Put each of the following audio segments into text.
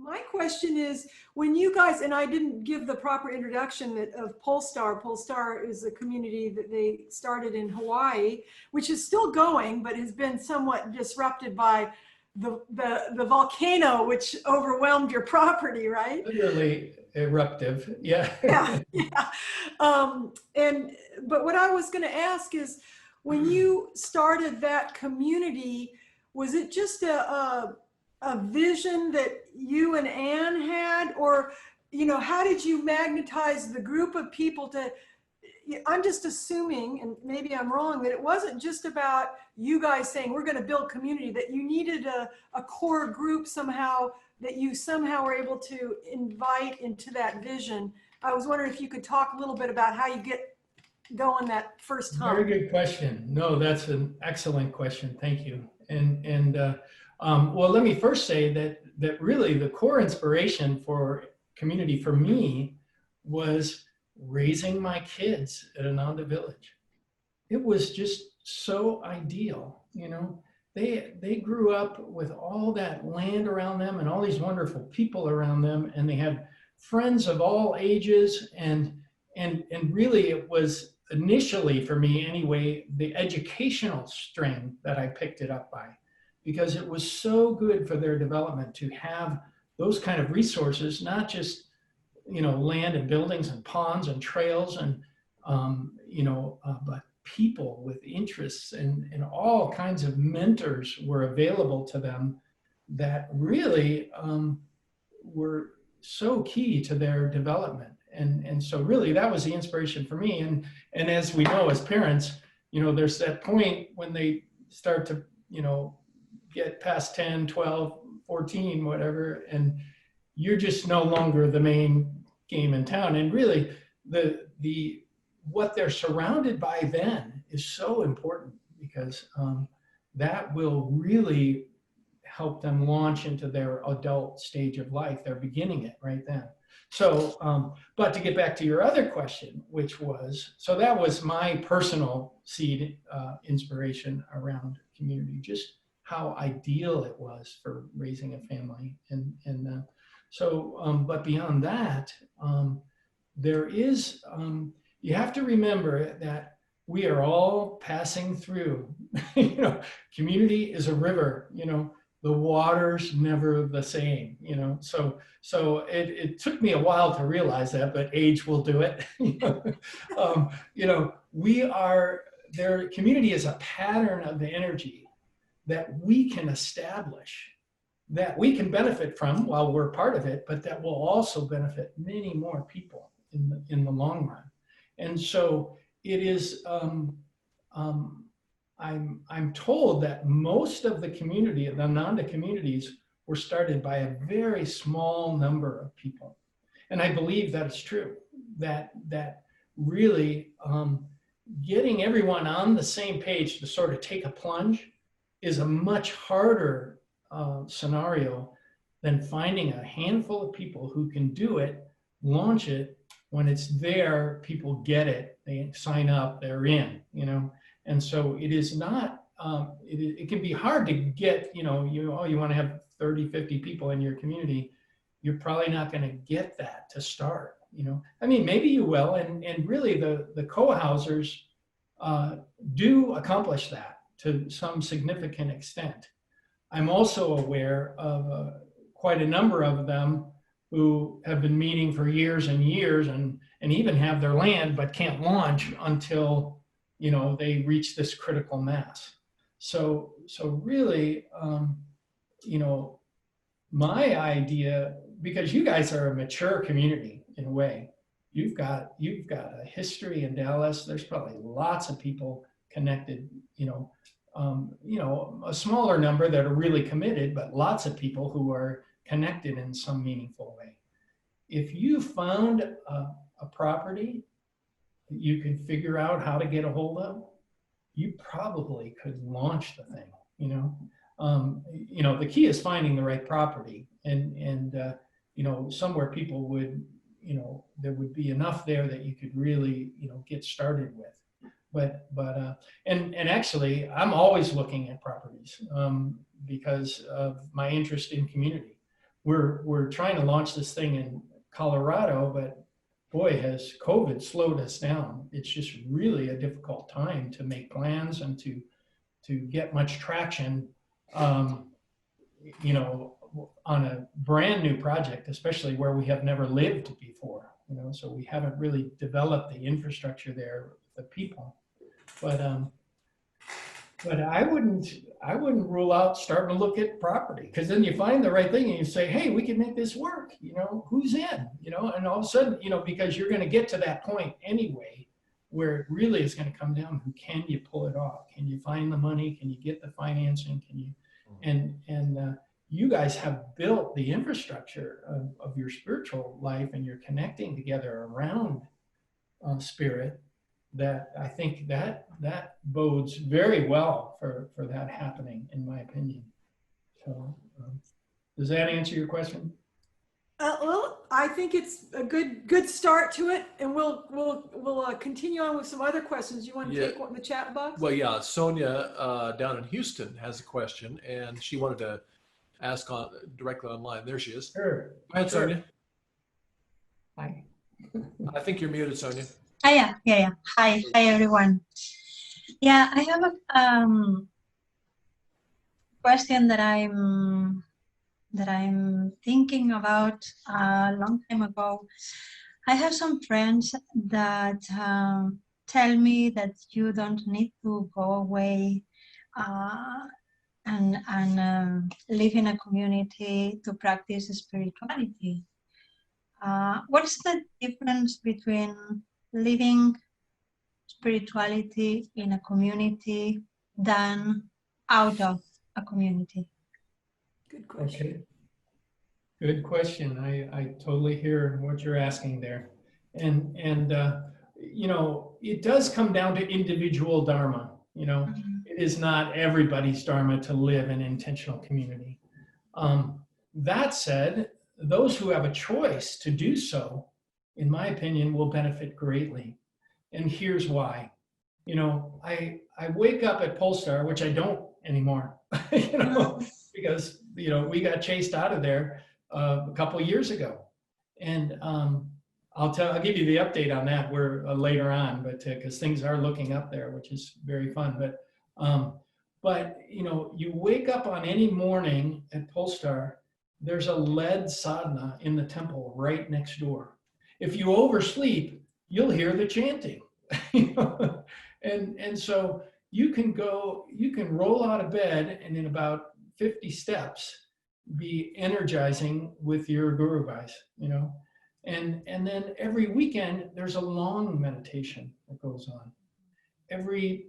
My question is, when you guys, and I didn't give the proper introduction of Polestar. Polestar is a community that they started in Hawaii, which is still going, but has been somewhat disrupted by the volcano, which overwhelmed your property, right? Literally eruptive, yeah. Yeah, yeah. But what I was going to ask is, when you started that community, was it just a vision that you and Anne had, or how did you magnetize the group of people to? I'm just assuming, and maybe I'm wrong, that it wasn't just about you guys saying we're going to build community, that you needed a core group somehow, that you somehow were able to invite into that vision. I was wondering if you could talk a little bit about how you get going that first time. Very good question. No, that's an excellent question. Thank you. Well, let me first say that really the core inspiration for community for me was raising my kids at Ananda Village. It was just so ideal, They grew up with all that land around them and all these wonderful people around them, and they had friends of all ages, and really it was initially, for me anyway, the educational string that I picked it up by, because it was so good for their development to have those kind of resources, not just land and buildings and ponds and trails and but people with interests, and all kinds of mentors were available to them that really were so key to their development. And so really that was the inspiration for me. And as we know as parents, there's that point when they start to, get past 10, 12, 14, whatever, and you're just no longer the main game in town. And really the what they're surrounded by then is so important, because that will really help them launch into their adult stage of life. They're beginning it right then. So, but to get back to your other question, which was, so that was my personal seed inspiration around community, just how ideal it was for raising a family. But beyond that, there is, you have to remember that we are all passing through. Community is a river, the water's never the same, so it took me a while to realize that, but age will do it. Community is a pattern of the energy that we can establish, that we can benefit from while we're part of it, but that will also benefit many more people in the long run. And so it is, I'm told that most of the community, the Ananda communities, were started by a very small number of people. And I believe that is true, that really getting everyone on the same page to sort of take a plunge is a much harder scenario than finding a handful of people who can do it, launch it. When it's there, people get it, they sign up, they're in, And so it is not, it can be hard to get, you want to have 30, 50 people in your community. You're probably not going to get that to start, I mean, maybe you will. And really the co-housers do accomplish that to some significant extent. I'm also aware of quite a number of them who have been meeting for years and years, and even have their land, but can't launch until they reach this critical mass. So really, my idea, because you guys are a mature community in a way, you've got a history in Dallas. There's probably lots of people connected, a smaller number that are really committed, but lots of people who are connected in some meaningful way. If you found a property that you could figure out how to get a hold of, you probably could launch the thing. The key is finding the right property, and somewhere people would, there would be enough there that you could really, get started with. And actually, I'm always looking at properties because of my interest in community. we're trying to launch this thing in Colorado, but boy, has COVID slowed us down. It's just really a difficult time to make plans and to get much traction, you know, on a brand new project, especially where we have never lived before, you know, so we haven't really developed the infrastructure there, the people. But I wouldn't rule out starting to look at property, because then you find the right thing and you say, hey, we can make this work, you know, who's in, you know, and all of a sudden, you know, because you're going to get to that point anyway, where it really is going to come down to, can you pull it off? Can you find the money? Can you get the financing? Can you, and you guys have built the infrastructure of your spiritual life, and you're connecting together around spirit, that I think that bodes very well for that happening, in my opinion. So does that answer your question? Well, I think it's a good start to it, and we'll continue on with some other questions. You want to take one in the chat box? Well, yeah, Sonia down in Houston has a question, and she wanted to ask directly online. There she is. Sure. Go ahead, Sonia. Hi. I think you're muted, Sonia. Yeah. Hi everyone. Yeah, I have a question that I'm thinking about a long time ago. I have some friends that tell me that you don't need to go away and live in a community to practice spirituality. What's the difference between living spirituality in a community than out of a community? Good question. Okay. Good question. I totally hear what you're asking there. And you know, it does come down to individual dharma. You know, it is not everybody's dharma to live in intentional community. That said, those who have a choice to do so, in my opinion, will benefit greatly. And here's why. You know, I wake up at Polestar, which I don't anymore, you know, because, you know, we got chased out of there a couple of years ago. And I'll give you the update on that later on, but because things are looking up there, which is very fun. But you know, you wake up on any morning at Polestar, there's a lead sadhana in the temple right next door. If you oversleep, you'll hear the chanting. You know? And so you can roll out of bed and in about 50 steps be energizing with your guru guys, you know. And then every weekend there's a long meditation that goes on. Every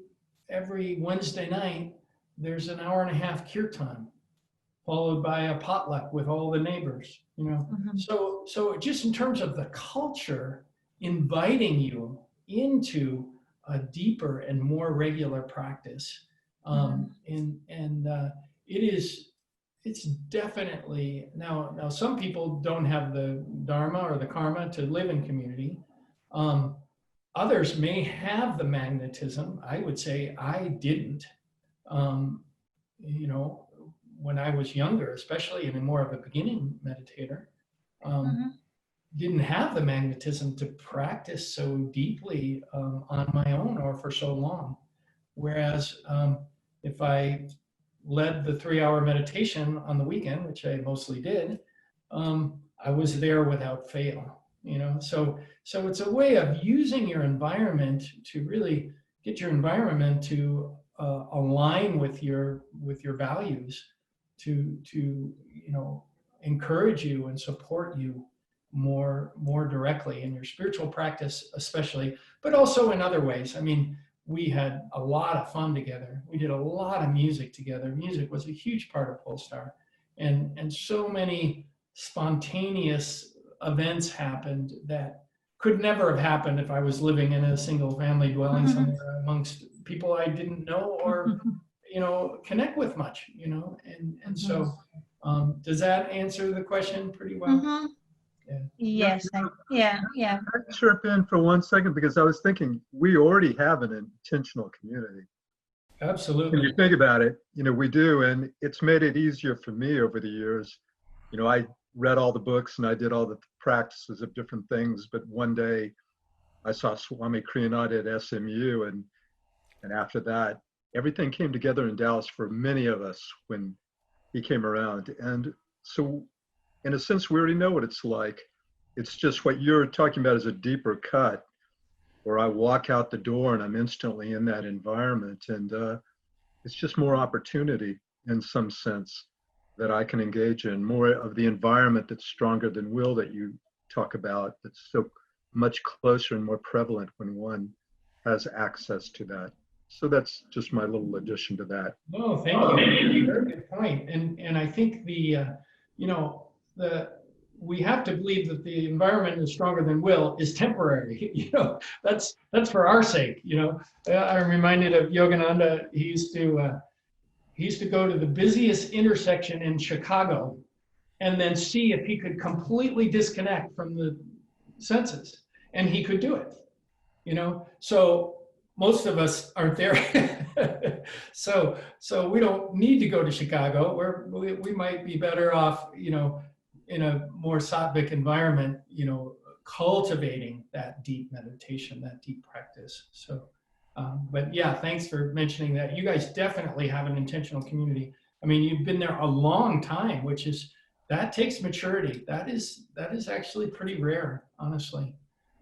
Wednesday night there's an hour and a half kirtan, followed by a potluck with all the neighbors, you know. So just in terms of the culture, inviting you into a deeper and more regular practice, it's definitely now some people don't have the dharma or the karma to live in community. Others may have the magnetism. I would say I didn't. You know, when I was younger, especially, and more of a beginning meditator, didn't have the magnetism to practice so deeply on my own or for so long. Whereas if I led the 3-hour meditation on the weekend, which I mostly did, I was there without fail, you know. So it's a way of using your environment to really get your environment to align with your values, to you know, encourage you and support you more directly in your spiritual practice, especially, but also in other ways. I mean, we had a lot of fun together. We did a lot of music together. Music was a huge part of Polestar, and so many spontaneous events happened that could never have happened if I was living in a single family dwelling somewhere amongst people I didn't know or you know, connect with much, you know. And so does that answer the question pretty well? Yeah. Yes. Yeah. I'd chirp in for 1 second, because I was thinking we already have an intentional community. Absolutely. When you think about it, you know, we do, and it's made it easier for me over the years. You know, I read all the books and I did all the practices of different things. But one day I saw Swami Kriyananda at SMU, and after that, everything came together in Dallas for many of us when he came around. And so in a sense, we already know what it's like. It's just what you're talking about is a deeper cut, where I walk out the door and I'm instantly in that environment. And it's just more opportunity in some sense that I can engage in, more of the environment that's stronger than will that you talk about, that's so much closer and more prevalent when one has access to that. So that's just my little addition to that. No, thank you. Very good point. And I think we have to believe that the environment is stronger than will is temporary. That's for our sake. I'm reminded of Yogananda. He used to go to the busiest intersection in Chicago and then see if he could completely disconnect from the senses, and he could do it. So most of us aren't there. so we don't need to go to Chicago. We might be better off, in a more sattvic environment, cultivating that deep meditation, that deep practice. So, but yeah, thanks for mentioning that. You guys definitely have an intentional community. I mean, you've been there a long time, that takes maturity. That is actually pretty rare, honestly.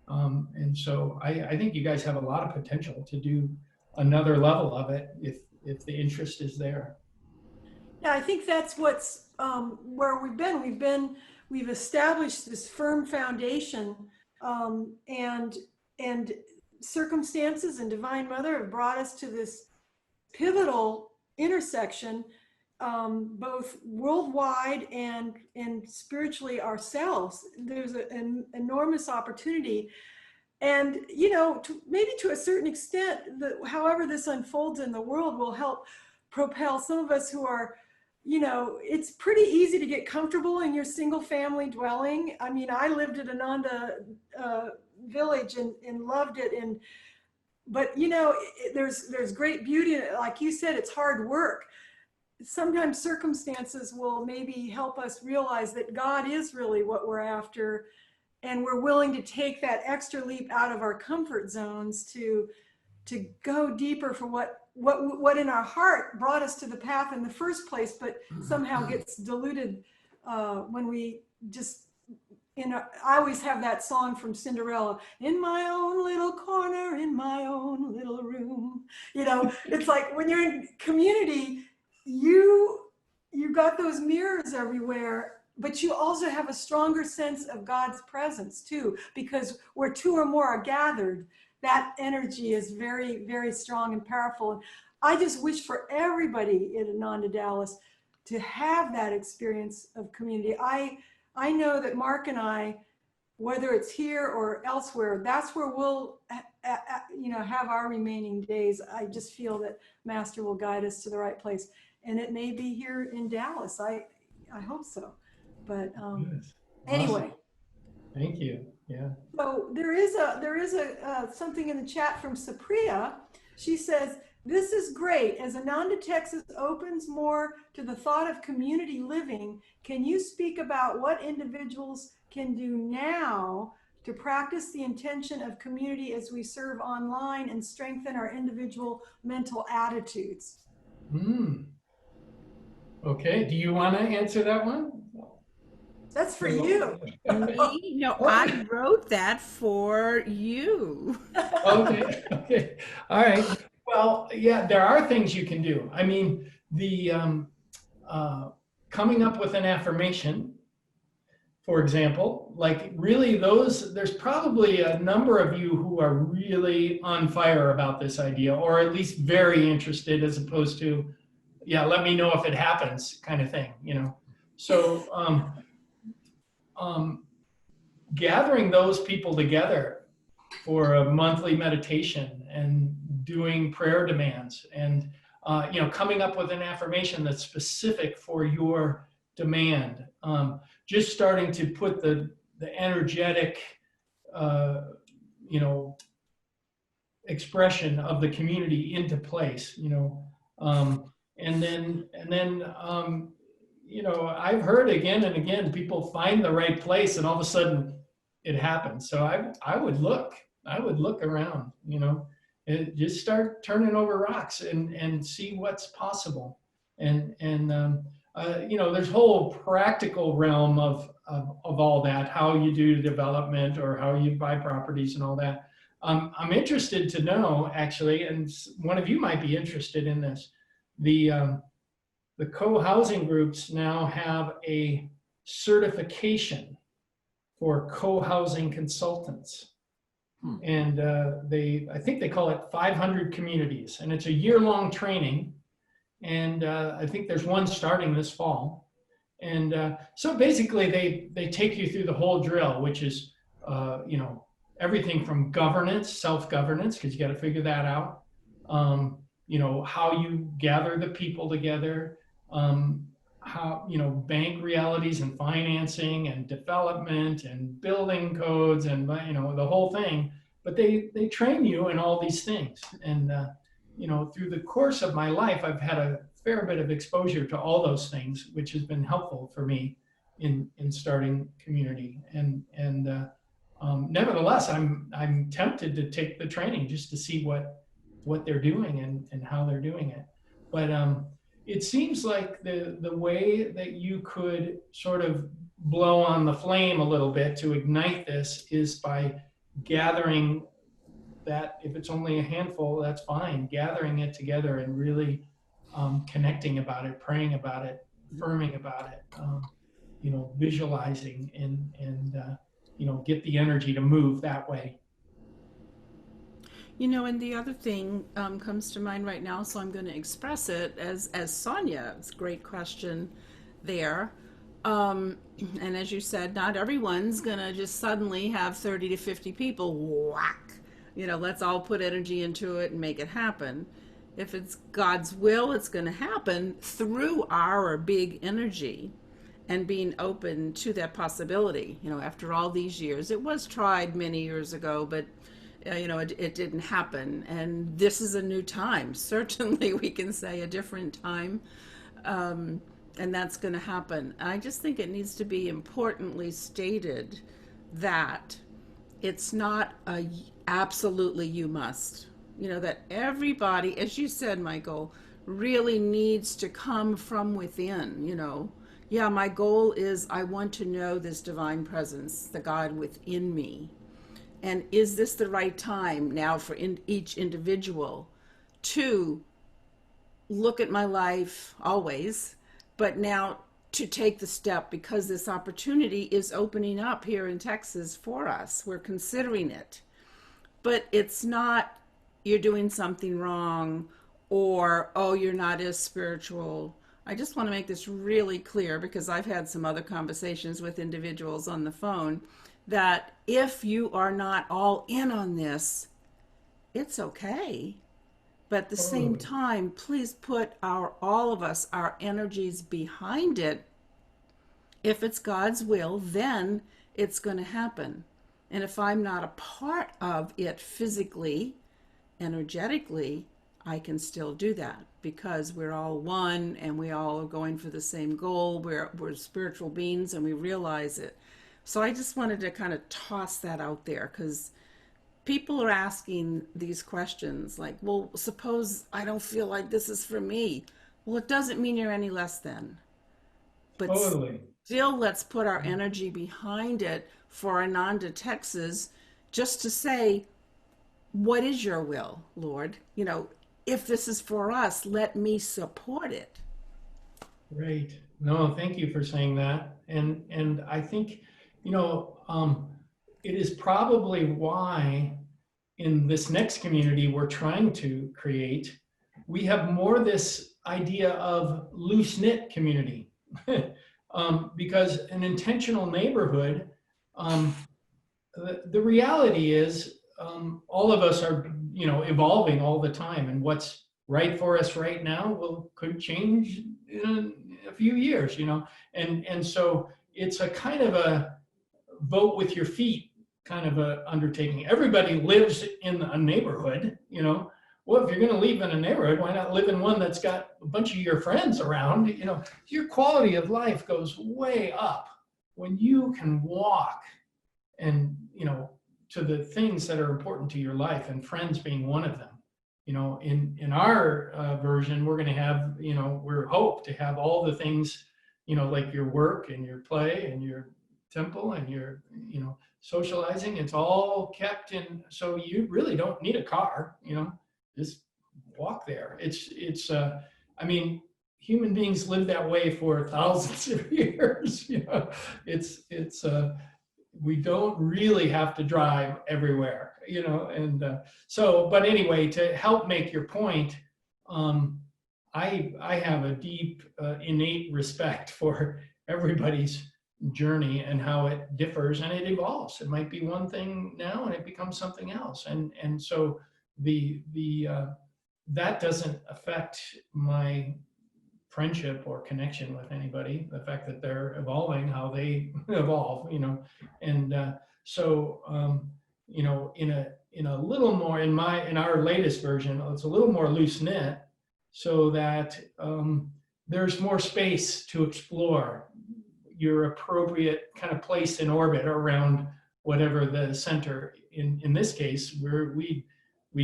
And so I think you guys have a lot of potential to do another level of it if the interest is there. Yeah, I think that's what's where we've established this firm foundation, and circumstances and Divine Mother have brought us to this pivotal intersection, both worldwide and spiritually ourselves. There's an enormous opportunity. And, maybe to a certain extent, however this unfolds in the world will help propel some of us who are, it's pretty easy to get comfortable in your single family dwelling. I mean, I lived at Ananda village and loved it. But there's great beauty in it. Like you said, it's hard work. Sometimes circumstances will maybe help us realize that God is really what we're after, and we're willing to take that extra leap out of our comfort zones to go deeper for what in our heart brought us to the path in the first place, but somehow gets diluted when we just, I always have that song from Cinderella, in my own little corner, in my own little room. It's like when you're in community, you got those mirrors everywhere, but you also have a stronger sense of God's presence too, because where two or more are gathered, that energy is very, very strong and powerful. And I just wish for everybody in Ananda Dallas to have that experience of community. I know that Mark and I, whether it's here or elsewhere, that's where we'll have our remaining days. I just feel that Master will guide us to the right place. And it may be here in Dallas. I hope so. But Yes. anyway. Awesome. Thank you. Yeah. So there is a something in the chat from Supriya. She says, this is great. As Ananda, Texas opens more to the thought of community living, can you speak about what individuals can do now to practice the intention of community as we serve online and strengthen our individual mental attitudes? Okay. Do you want to answer that one? That's for you. Me? No, I wrote that for you. Okay. All right. Well, yeah, there are things you can do. I mean, the coming up with an affirmation, for example, like really there's probably a number of you who are really on fire about this idea, or at least very interested, as opposed to, yeah, let me know if it happens kind of thing, So gathering those people together for a monthly meditation and doing prayer demands and coming up with an affirmation that's specific for your demand, just starting to put the energetic expression of the community into place, and then you know, I've heard again and again, people find the right place and all of a sudden it happens. So I would look around, you know, and just start turning over rocks and see what's possible. You know, there's whole practical realm of all that, how you do development or how you buy properties and all that. I'm interested to know, actually, and one of you might be interested in this, the co-housing groups now have a certification for co-housing consultants. And I think they call it 500 communities, and it's a year-long training. And I think there's one starting this fall. And so basically they take you through the whole drill, which is, you know, everything from governance, self-governance, because you got to figure that out. You know, how you gather the people together, how, you know, bank realities and financing and development and building codes and, you know, the whole thing. But they train you in all these things. And, you know, through the course of my life, I've had a fair bit of exposure to all those things, which has been helpful for me in starting community. Nevertheless, I'm tempted to take the training just to see what they're doing and how they're doing it. But it seems like the way that you could sort of blow on the flame a little bit to ignite this is by gathering that, if it's only a handful, that's fine, gathering it together and really connecting about it, praying about it, affirming about it, you know, visualizing and you know, get the energy to move that way. You know, and the other thing comes to mind right now, so I'm going to express it as Sonia. It's a great question there. And as you said, not everyone's going to just suddenly have 30 to 50 people, whack. You know, let's all put energy into it and make it happen. If it's God's will, it's going to happen through our big energy and being open to that possibility. You know, after all these years, it was tried many years ago, but you know, it didn't happen. And this is a new time. Certainly we can say a different time. And that's going to happen. I just think it needs to be importantly stated that it's not a absolutely you must. You know, that everybody, as you said, Michael, really needs to come from within. You know, yeah, my goal is I want to know this divine presence, the God within me. And is this the right time now for each individual to look at my life always, but now to take the step because this opportunity is opening up here in Texas for us. We're considering it. But it's not you're doing something wrong or, oh, you're not as spiritual. I just want to make this really clear because I've had some other conversations with individuals on the phone that if you are not all in on this, it's okay. But at the same time, please put all of us, our energies behind it. If it's God's will, then it's going to happen. And if I'm not a part of it physically, energetically, I can still do that because we're all one and we all are going for the same goal. We're spiritual beings and we realize it. So I just wanted to kind of toss that out there because people are asking these questions like, well, suppose I don't feel like this is for me. Well, it doesn't mean you're any less than. But Totally. Still, let's put our energy behind it for Ananda, Texas, just to say, what is your will, Lord? You know, if this is for us, let me support it. Great. No, thank you for saying that. And I think, you know, it is probably why in this next community we're trying to create, we have more this idea of loose-knit community. Because an intentional neighborhood, the reality is all of us are, you know, evolving all the time, and what's right for us right now could change in a few years, you know, and so it's a kind of a vote with your feet kind of a undertaking. Everybody lives in a neighborhood, you know, well, if you're going to live in a neighborhood, why not live in one that's got a bunch of your friends around? You know, your quality of life goes way up when you can walk and, you know, to the things that are important to your life, and friends being one of them. You know, in our version, we're going to have, you know, we're hope to have all the things, you know, like your work and your play and your temple and your, you know, socializing. It's all kept in, so you really don't need a car, you know, just walk there. I mean, human beings live that way for thousands of years. You know, we don't really have to drive everywhere, you know. And so, but anyway, to help make your point, I have a deep innate respect for everybody's journey and how it differs and it evolves. It might be one thing now and it becomes something else, and so the that doesn't affect my friendship or connection with anybody. The fact that they're evolving, how they evolve, you know. And you know, in a little more, in our latest version, it's a little more loose knit, so that there's more space to explore your appropriate kind of place in orbit around whatever the center. In this case, where we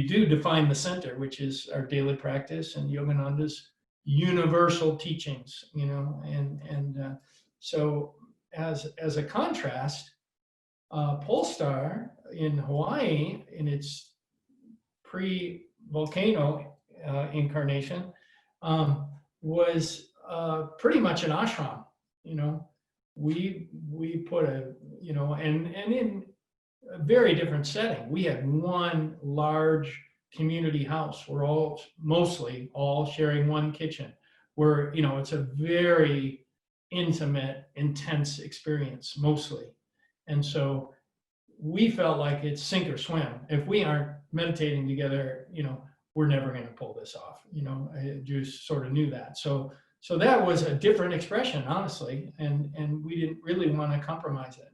do define the center, which is our daily practice and Yogananda's universal teachings, you know. And so as a contrast, Polestar in Hawaii, in its pre-volcano incarnation, was pretty much an ashram. You know, we put a, you know, and in a very different setting. We had one large community house. We're all mostly all sharing one kitchen. Where, you know, it's a very intimate, intense experience mostly. And so we felt like it's sink or swim. If we aren't meditating together, you know, we're never going to pull this off. You know, I just sort of knew that. So that was a different expression, honestly, and we didn't really want to compromise it.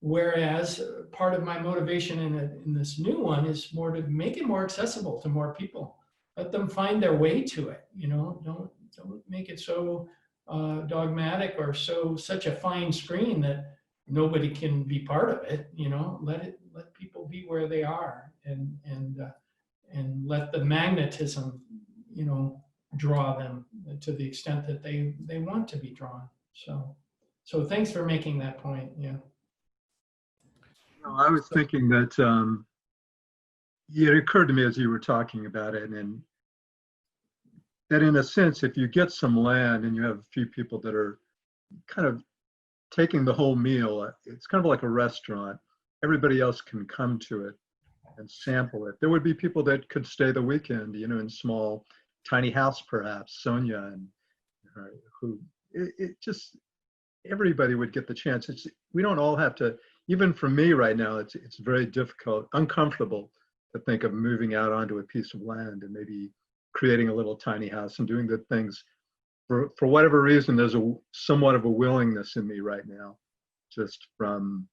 Whereas part of my motivation in this new one is more to make it more accessible to more people. Let them find their way to it. You know, don't make it so dogmatic or such a fine screen that nobody can be part of it. You know, let people be where they are, and let the magnetism, you know, draw them to the extent that they want to be drawn. So thanks for making that point. Yeah. No, I was thinking that it occurred to me as you were talking about it, and that in a sense, if you get some land and you have a few people that are kind of taking the whole meal, it's kind of like a restaurant. Everybody else can come to it and sample it. There would be people that could stay the weekend, you know, in small, tiny house, perhaps, Sonia, and who, it just, everybody would get the chance. We don't all have to, even for me right now, it's very difficult, uncomfortable to think of moving out onto a piece of land and maybe creating a little tiny house and doing the things. For whatever reason, there's somewhat of a willingness in me right now, just from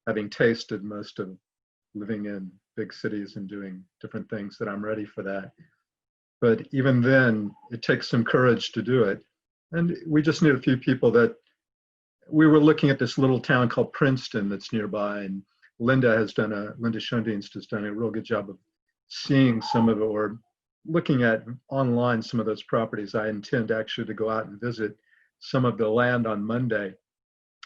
having tasted most of living in big cities and doing different things, that I'm ready for that. But even then, it takes some courage to do it. And we just need a few people that, we were looking at this little town called Princeton that's nearby, and Linda Schoendienst has done a real good job of seeing some of it, or looking at online some of those properties. I intend actually to go out and visit some of the land on Monday.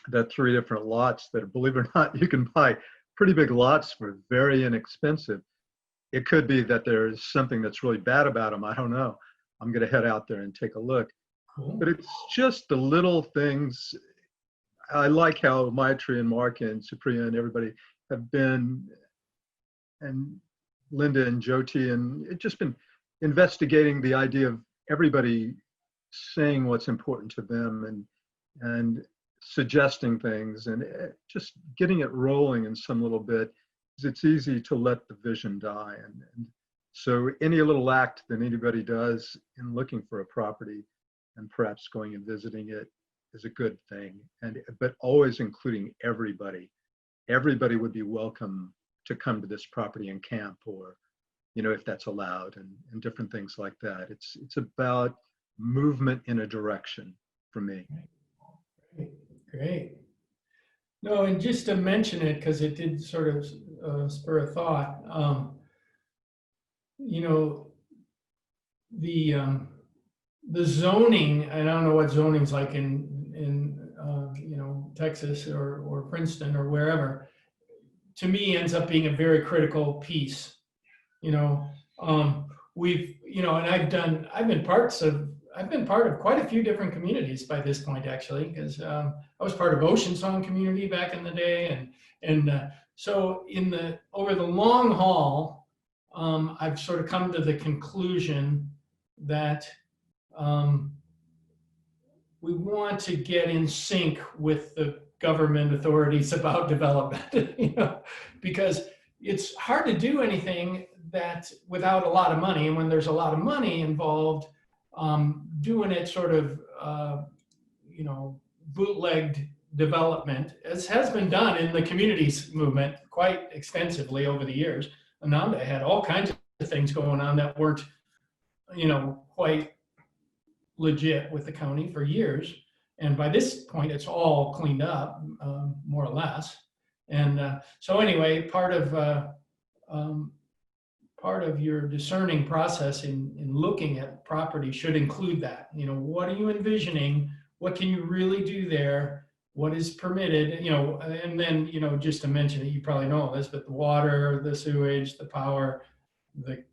That 3 different lots that, believe it or not, you can buy pretty big lots for very inexpensive. It could be that there's something that's really bad about them. I don't know. I'm going to head out there and take a look. Cool. But it's just the little things. I like how Maitri and Mark and Supriya and everybody have been, and Linda and Jyoti, and it's just been investigating the idea of everybody saying what's important to them, and suggesting things, and just getting it rolling in some little bit. It's easy to let the vision die. And so any little act that anybody does in looking for a property and perhaps going and visiting it is a good thing. But always including everybody. Everybody would be welcome to come to this property and camp, or if that's allowed, and different things like that. It's about movement in a direction for me. Great. Great. No, and just to mention it, because it did sort of spur a thought, the zoning, I don't know what zoning's like in Texas or Princeton or wherever, to me ends up being a very critical piece. And I've been part of quite a few different communities by this point, actually, because I was part of Ocean Song community back in the day, and so over the long haul, I've sort of come to the conclusion that we want to get in sync with the government authorities about development, because it's hard to do anything that without a lot of money. And when there's a lot of money involved, doing it sort of, bootlegged development, as has been done in the communities movement quite extensively over the years. Ananda had all kinds of things going on that weren't, quite legit with the county for years. And by this point, it's all cleaned up, more or less. And so anyway, part of your discerning process in looking at property should include that. What are you envisioning? What can you really do there? What is permitted? And then, just to mention it, you probably know all this, but the water, the sewage, the power, the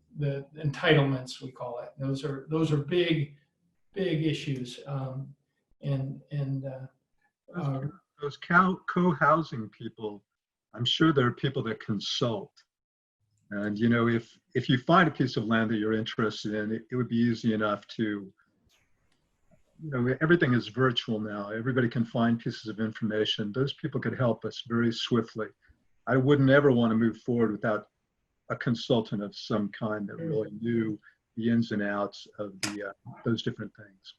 entitlements, we call it. Those are big issues. Those co-housing people, I'm sure there are people that consult. And, if you find a piece of land that you're interested in, it would be easy enough to, everything is virtual now. Everybody can find pieces of information. Those people could help us very swiftly. I wouldn't ever want to move forward without a consultant of some kind that really knew the ins and outs of those different things.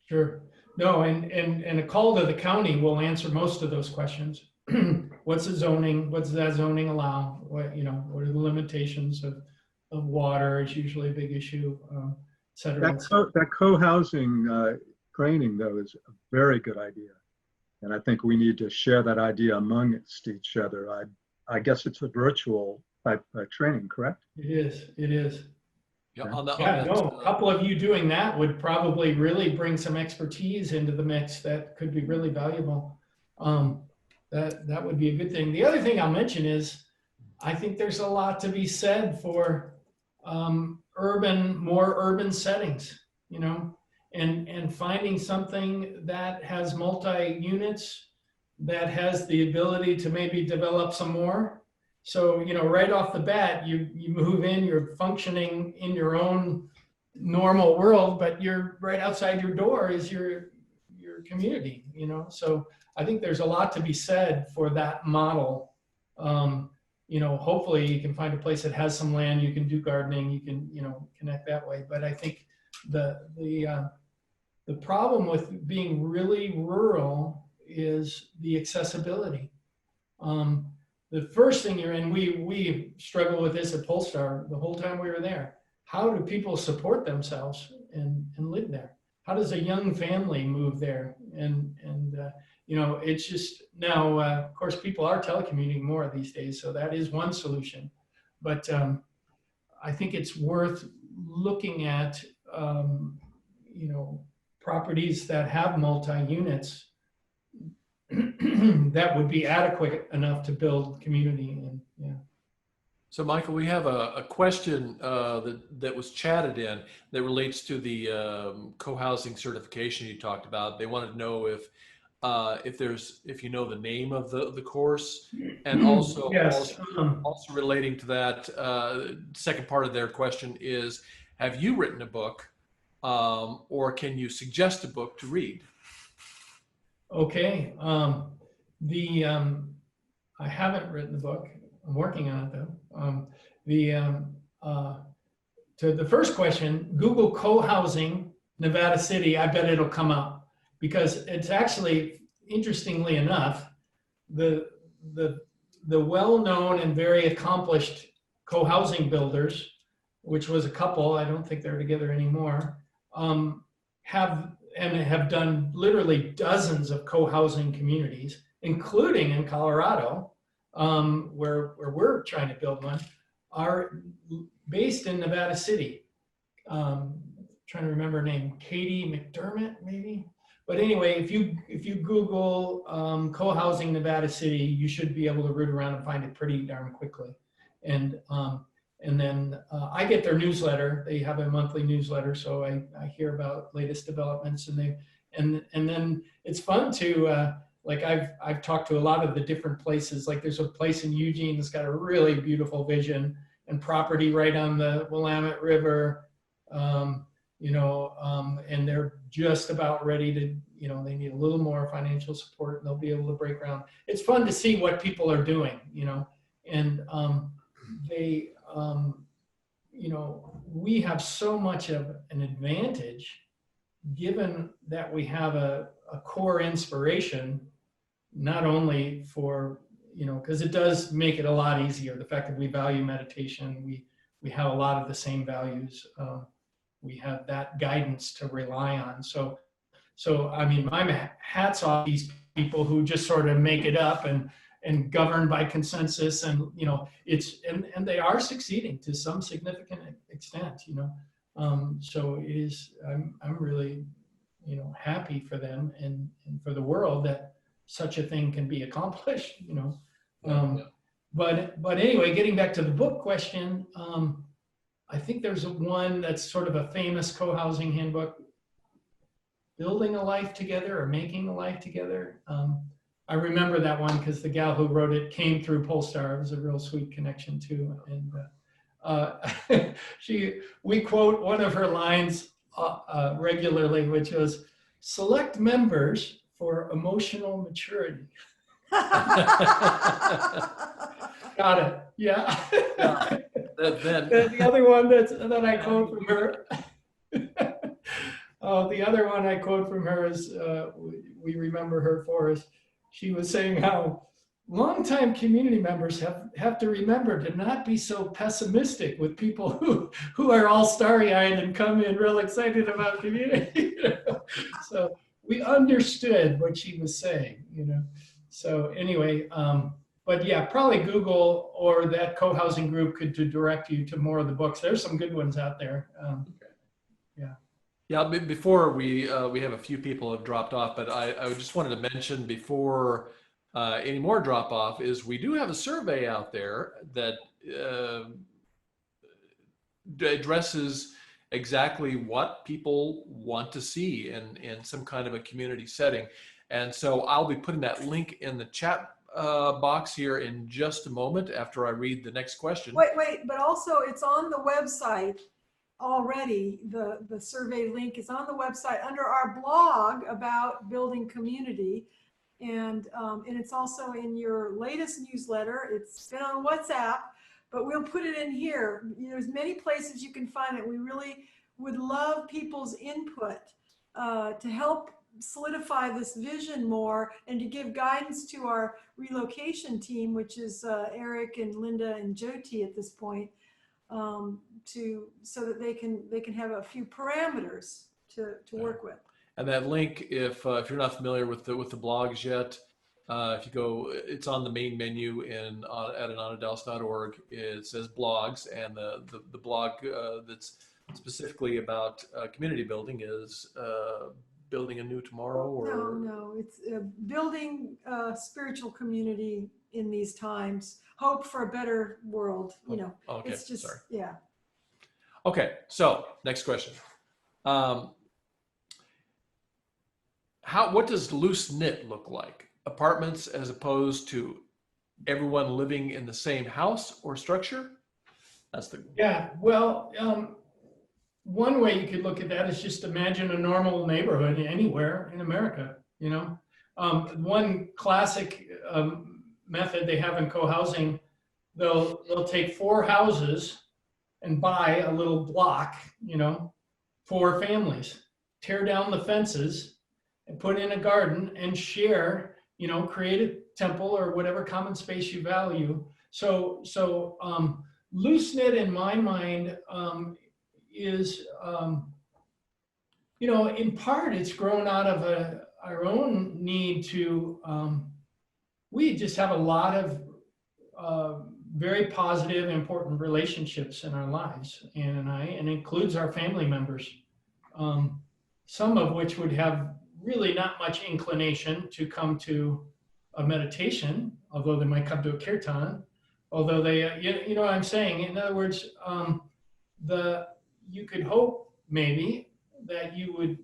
Sure. No, and a call to the county will answer most of those questions. What's the zoning? What does that zoning allow? What are the limitations of water is usually a big issue, et cetera. That co-housing training, though, is a very good idea. And I think we need to share that idea amongst each other. I guess it's a virtual type training, correct? It is. Yeah, A couple of you doing that would probably really bring some expertise into the mix that could be really valuable. That would be a good thing. The other thing I'll mention is I think there's a lot to be said for more urban settings, and finding something that has multi-units, that has the ability to maybe develop some more. So, right off the bat, you move in, you're functioning in your own normal world, but you're right outside your door is your community, So I think there's a lot to be said for that model. Hopefully you can find a place that has some land, you can do gardening, you can, connect that way. But I think the problem with being really rural is the accessibility. The first thing we struggle with this at Polestar the whole time we were there. How do people support themselves and live there? How does a young family move there? And it's just now, of course, people are telecommuting more these days, so that is one solution. But I think it's worth looking at, properties that have multi-units that would be adequate enough to build community. And yeah. So, Michael, we have a question that was chatted in that relates to the co-housing certification you talked about. They wanted to know if you know the name of the course, and also yes. also relating to that, second part of their question is, have you written a book, or can you suggest a book to read? Okay. I haven't written the book. I'm working on it though. To the first question, Google co-housing Nevada City. I bet it'll come up, because it's actually, interestingly enough, the well-known and very accomplished co-housing builders which was a couple, I don't think they're together anymore, have done literally dozens of co-housing communities, including in Colorado, where we're trying to build one, are based in Nevada City. Trying to remember her name, Katie McDermott, maybe. But anyway, if you Google co-housing Nevada City, you should be able to root around and find it pretty darn quickly. And then I get their newsletter. They have a monthly newsletter, so I hear about latest developments. And then it's fun to like I've talked to a lot of the different places. Like there's a place in Eugene that's got a really beautiful vision and property right on the Willamette River. And they're just about ready to, they need a little more financial support and they'll be able to break ground. It's fun to see what people are doing, and we have so much of an advantage given that we have a core inspiration, not only for, because it does make it a lot easier. The fact that we value meditation, we have a lot of the same values. We have that guidance to rely on. So I mean, my hat's off these people who just sort of make it up and govern by consensus, and and they are succeeding to some significant extent. So it is. I'm really happy for them and for the world that such a thing can be accomplished. But anyway, getting back to the book question. I think there's one that's sort of a famous co-housing handbook, Building a Life Together or Making a Life Together. I remember that one because the gal who wrote it came through Polestar. It was a real sweet connection too. And we quote one of her lines regularly, which was, "Select members for emotional maturity." Got it. Yeah. The other one that I quote from her. The other one I quote from her is we remember her for is she was saying how longtime community members have to remember to not be so pessimistic with people who are all starry-eyed and come in real excited about community. So we understood what she was saying, So anyway, but yeah, probably Google or that co-housing group could direct you to more of the books. There's some good ones out there. Yeah, before we have a few people have dropped off, but I just wanted to mention before any more drop off is we do have a survey out there that addresses exactly what people want to see in some kind of a community setting. And so I'll be putting that link in the chat box here in just a moment after I read the next question. Wait, but also it's on the website already. The survey link is on the website under our blog about building community. And it's also in your latest newsletter. It's been on WhatsApp, but we'll put it in here. There's many places you can find it. We really would love people's input to help solidify this vision more and to give guidance to our relocation team, which is Eric and Linda and Jyoti at this point, so that they can have a few parameters to work with. And that link, if you're not familiar with the blogs yet, if you go, it's on the main menu at anonadallas.org. It says blogs, and the blog that's specifically about community building is Building a New Tomorrow, or no, it's building spiritual community in these times, hope for a better world. Okay, it's just sorry. Yeah. Okay, so next question. What does loose knit look like? Apartments as opposed to everyone living in the same house or structure? Well, one way you could look at that is just imagine a normal neighborhood anywhere in America. One classic method they have in co-housing, they'll take 4 houses and buy a little block, 4 families, tear down the fences and put in a garden and share, create a temple or whatever common space you value. So loose-knit in my mind is, in part it's grown out of our own need to, we just have a lot of very positive, important relationships in our lives, Ann and I, and includes our family members, some of which would have really not much inclination to come to a meditation, although they might come to a kirtan, although they, you know what I'm saying? In other words, you could hope maybe that you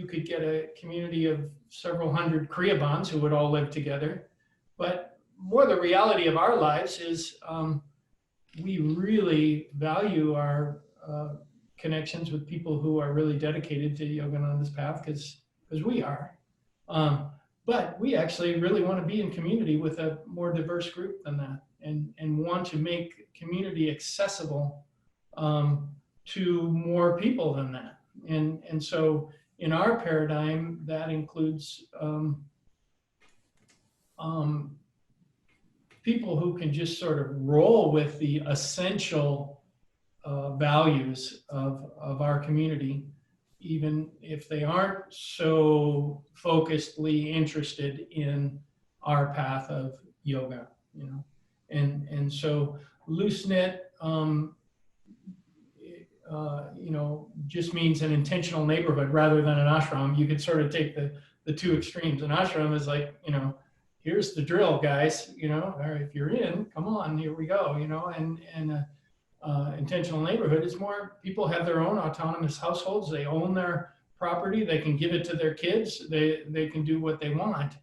could get a community of several hundred Kriya bonds who would all live together. But more the reality of our lives is we really value our connections with people who are really dedicated to Yogananda's path, because we are. But we actually really want to be in community with a more diverse group than that, and want to make community accessible to more people than that. And so in our paradigm, that includes people who can just sort of roll with the essential values of our community, even if they aren't so focusedly interested in our path of yoga, and so loose knit, just means an intentional neighborhood rather than an ashram. You could sort of take the two extremes. An ashram is like, here's the drill, guys, or if you're in, come on, here we go, and intentional neighborhood is more people have their own autonomous households. They own their property. They can give it to their kids. They can do what they want.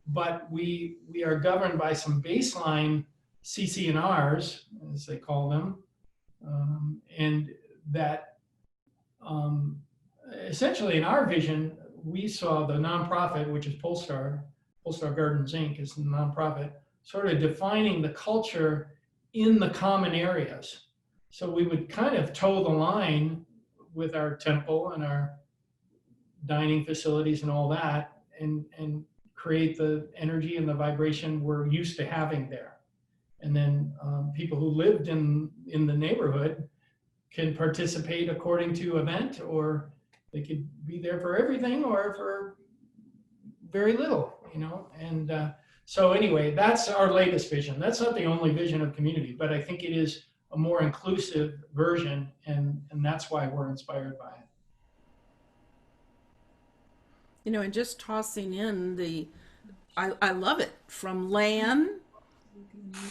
But we are governed by some baseline CC&Rs, as they call them, and that essentially in our vision, we saw the nonprofit, which is Polestar Gardens Inc. is the nonprofit, sort of defining the culture in the common areas. So we would kind of toe the line with our temple and our dining facilities and all that, and create the energy and the vibration we're used to having there. And then people who lived in the neighborhood can participate according to event, or they could be there for everything or for very little, And so anyway, that's our latest vision. That's not the only vision of community, but I think it is a more inclusive version, and that's why we're inspired by it. And just tossing in I love it, from land,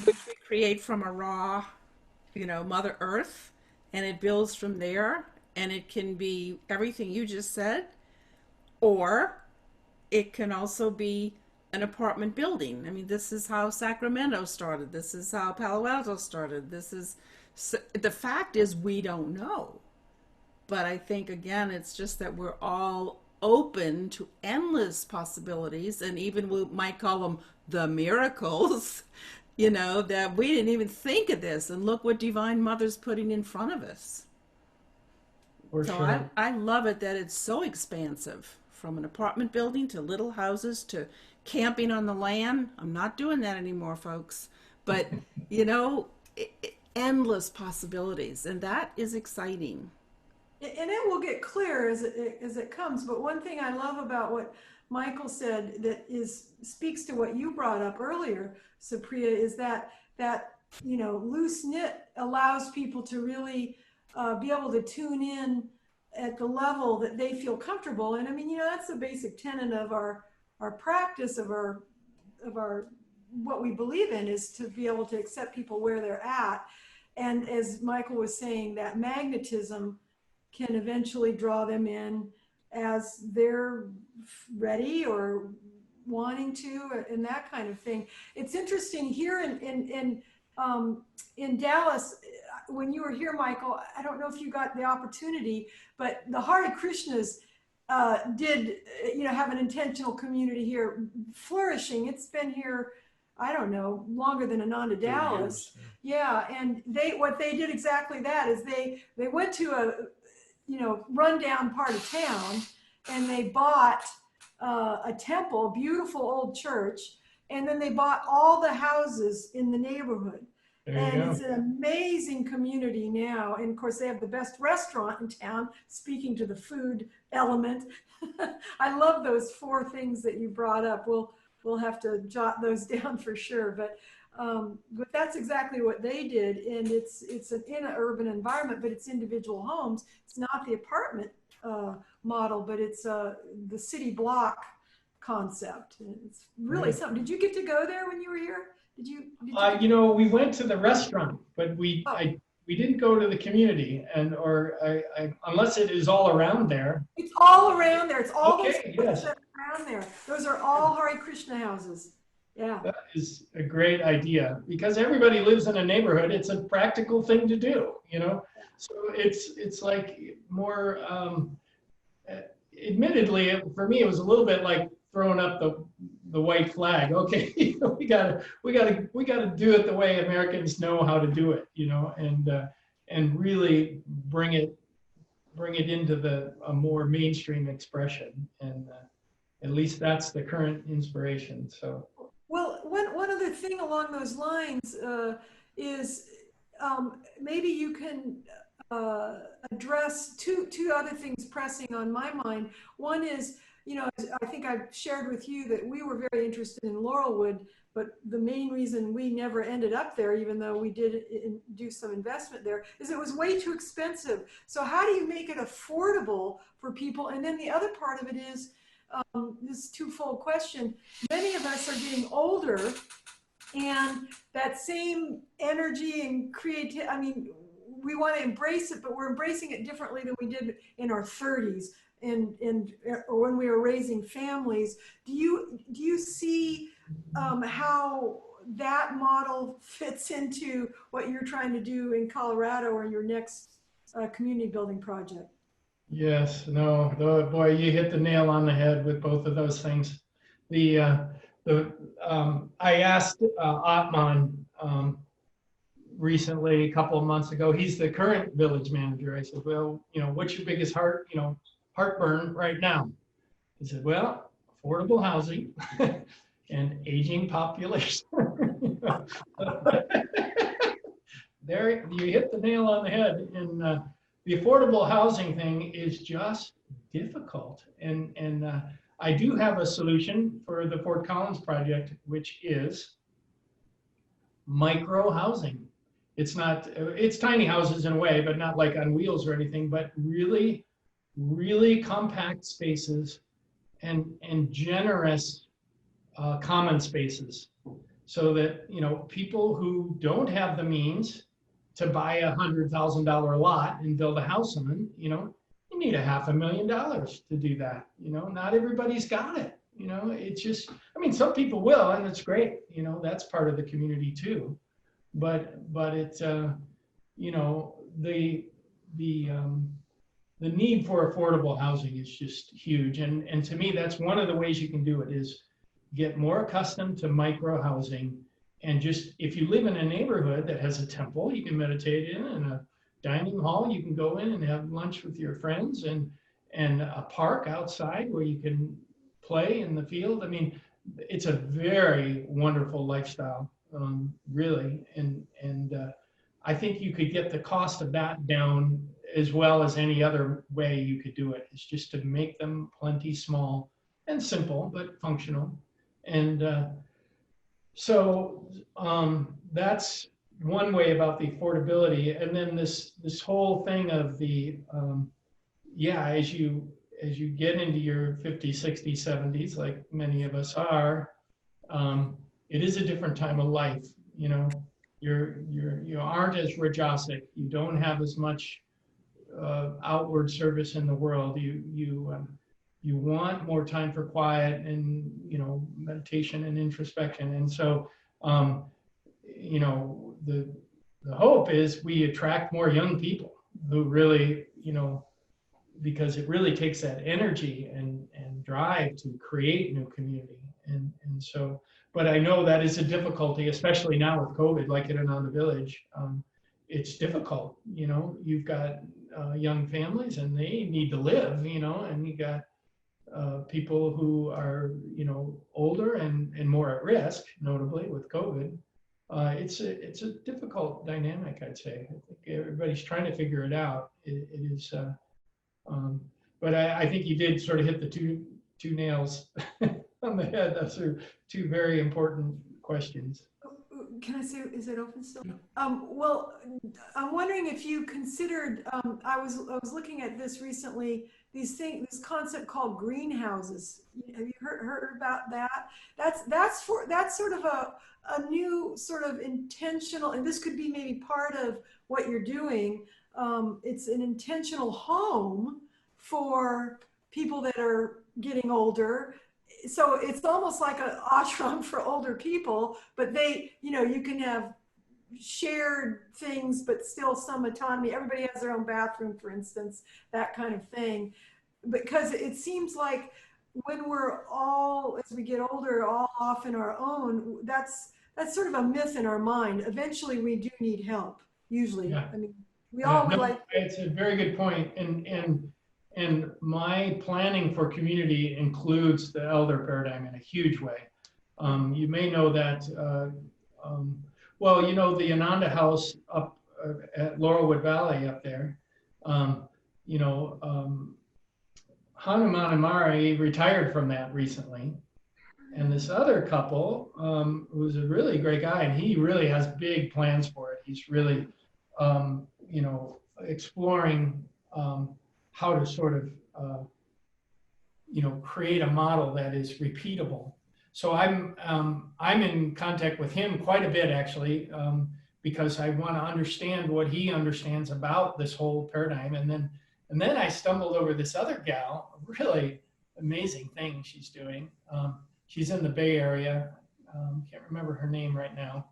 which we create from a raw, Mother Earth, and it builds from there, and it can be everything you just said, or it can also be an apartment building. I mean, this is how Sacramento started. This is how Palo Alto started. The fact is, we don't know. But I think, again, it's just that we're all open to endless possibilities, and even we might call them the miracles, that we didn't even think of this. And look what Divine Mother's putting in front of us. For So sure. I love it that it's so expansive, from an apartment building to little houses to camping on the land. I'm not doing that anymore, folks. But, endless possibilities. And that is exciting. And it will get clear as it comes. But one thing I love about what Michael said that speaks to what you brought up earlier, Supriya, is that loose knit allows people to really be able to tune in at the level that they feel comfortable. And I mean, that's the basic tenet of our practice, of our what we believe in, is to be able to accept people where they're at. And as Michael was saying, that magnetism can eventually draw them in as they're ready or wanting to, and that kind of thing. It's interesting here in Dallas, when you were here, Michael, I don't know if you got the opportunity, but the Hare Krishnas did, have an intentional community here, flourishing. It's been here, I don't know, longer than Ananda Dallas. Yeah, and what they did exactly that is they went to a rundown part of town, and they bought a temple, beautiful old church, and then they bought all the houses in the neighborhood. There you And go. it's an amazing community now. And of course, they have the best restaurant in town, speaking to the food element. I love those 4 things that you brought up. We'll have to jot those down for sure. But that's exactly what they did. And it's in an urban environment, but it's individual homes. It's not the apartment model, but it's the city block concept. And it's really Right. something. Did you get to go there when you were here? Did you You know, we went to the restaurant, but we Oh. we didn't go to the community, and unless it is all around there. It's all around there. It's all those Okay, places yes. that are around there. Those are all Hare Krishna houses. Yeah. That is a great idea because everybody lives in a neighborhood. It's a practical thing to do, you know. So it's like more. Admittedly, for me, it was a little bit like throwing up the white flag. Okay, we gotta do it the way Americans know how to do it, you know, and really bring it into a more mainstream expression. And at least that's the current inspiration. So. Well, one other thing along those lines is maybe you can address two other things pressing on my mind. One is, you know, I think I've shared with you that we were very interested in Laurelwood, but the main reason we never ended up there, even though we did do some investment there, is it was way too expensive. So how do you make it affordable for people? And then the other part of it is, this twofold question, many of us are getting older, and that same energy and creativity, I mean, we want to embrace it, but we're embracing it differently than we did in our 30s or when we were raising families. Do you see how that model fits into what you're trying to do in Colorado or your next community building project? Yes, no, boy, you hit the nail on the head with both of those things. I asked Atman recently, a couple of months ago. He's the current village manager. I said, well, you know, what's your biggest heartburn right now? He said, well, affordable housing and aging population. There, you hit the nail on the head. And the affordable housing thing is just difficult. And I do have a solution for the Fort Collins project, which is micro housing. It's tiny houses in a way, but not like on wheels or anything, but really, really compact spaces and generous common spaces, so that, you know, people who don't have the means to buy $100,000 lot and build a house on, you know, you need $500,000 to do that. You know, not everybody's got it. You know, it's just, I mean, some people will, and it's great. You know, that's part of the community too. But it's, you know, the need for affordable housing is just huge. And to me, that's one of the ways you can do it, is get more accustomed to micro housing. And just, if you live in a neighborhood that has a temple you can meditate in, and a dining hall you can go in and have lunch with your friends, and a park outside where you can play in the field. I mean, it's a very wonderful lifestyle, really. And I think you could get the cost of that down as well as any other way you could do it. It's just to make them plenty small and simple, but functional. And so that's one way about the affordability. And then this whole thing of the, as you get into your 50s, 60s, 70s, like many of us are, it is a different time of life. You know, you aren't as rajasic. You don't have as much outward service in the world. You want more time for quiet and, you know, meditation and introspection. And so, you know, the hope is we attract more young people who really, you know, because it really takes that energy and drive to create new community. And so, but I know that is a difficulty, especially now with COVID, like in Ananda Village. It's difficult, you know, you've got young families and they need to live, you know, and you got people who are, you know, older and more at risk, notably with COVID. it's a difficult dynamic, I'd say. I think everybody's trying to figure it out. It is, but I think you did sort of hit the two nails on the head. Those are two very important questions. Can I say, is it open still? Well, I'm wondering if you considered, I was looking at this recently, this concept called greenhouses. Have you heard about that? That's sort of a new sort of intentional, and this could be maybe part of what you're doing. It's an intentional home for people that are getting older. So it's almost like an ashram for older people, but you can have shared things, but still some autonomy. Everybody has their own bathroom, for instance, that kind of thing. Because it seems like when we're all, as we get older, all off in our own, that's sort of a myth in our mind. Eventually we do need help, usually. Yeah. I mean, we all would like. It's a very good point. And my planning for community includes the elder paradigm in a huge way. You may know that, well, you know, the Ananda House up at Laurelwood Valley up there, you know, Hanuman Amari retired from that recently. And this other couple, who's a really great guy, and he really has big plans for it. He's really, you know, exploring how to sort of, you know, create a model that is repeatable. So I'm in contact with him quite a bit, actually, because I want to understand what he understands about this whole paradigm. And then I stumbled over this other gal, a really amazing thing she's doing. She's in the Bay Area. Can't remember her name right now,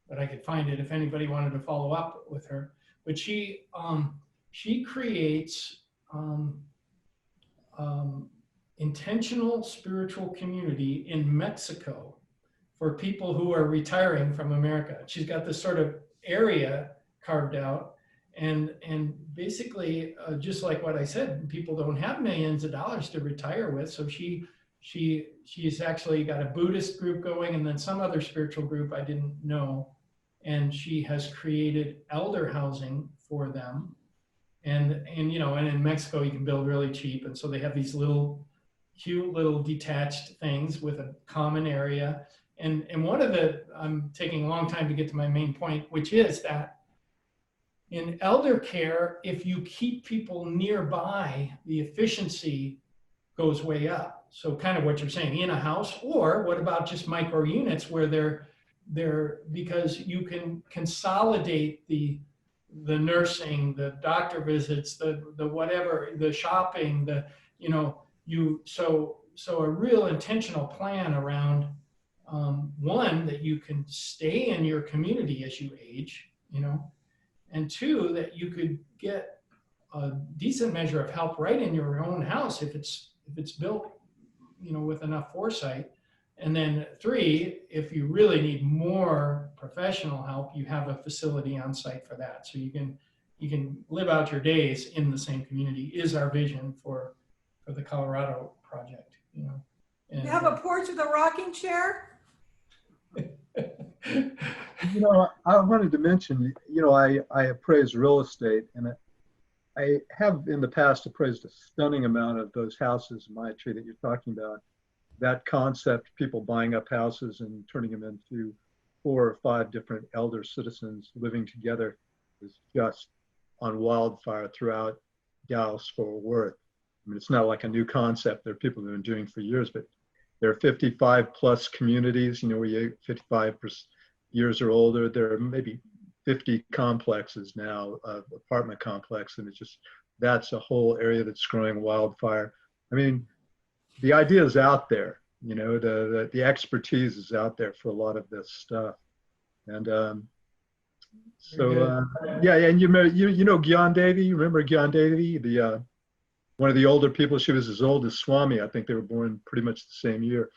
but I could find it if anybody wanted to follow up with her. But she creates intentional spiritual community in Mexico for people who are retiring from America. She's got this sort of area carved out, and basically, just like what I said, people don't have millions of dollars to retire with, so she's actually got a Buddhist group going, and then some other spiritual group I didn't know, and she has created elder housing for them. And you know, and in Mexico you can build really cheap, and so they have these little cute little detached things with a common area. And one of the, I'm taking a long time to get to my main point, which is that in elder care, if you keep people nearby, the efficiency goes way up. So kind of what you're saying, in a house, or what about just micro units where they're because you can consolidate the nursing, the doctor visits, the whatever, the shopping, you know, so a real intentional plan around, one, that you can stay in your community as you age, you know, and two, that you could get a decent measure of help right in your own house if it's built, you know, with enough foresight. And then three, if you really need more professional help, you have a facility on site for that. So you can live out your days in the same community is our vision for the Colorado project, you know. And, You have a porch with a rocking chair? You know, I wanted to mention, you know, I appraise real estate, and I have in the past appraised a stunning amount of those houses in Maitri that you're talking about. That concept, people buying up houses and turning them into 4 or 5 different elder citizens living together, is just on wildfire throughout Dallas-Fort Worth. I mean, it's not like a new concept. There are people who have been doing it for years, but there are 55 plus communities, you know, where you're 55 years or older. There are maybe 50 complexes now, apartment complex, and it's just, that's a whole area that's growing wildfire. I mean, the idea is out there, you know, the expertise is out there for a lot of this stuff. And yeah, and you know Gyan Devi, you remember Gyan Devi, the one of the older people. She was as old as Swami. I think they were born pretty much the same year.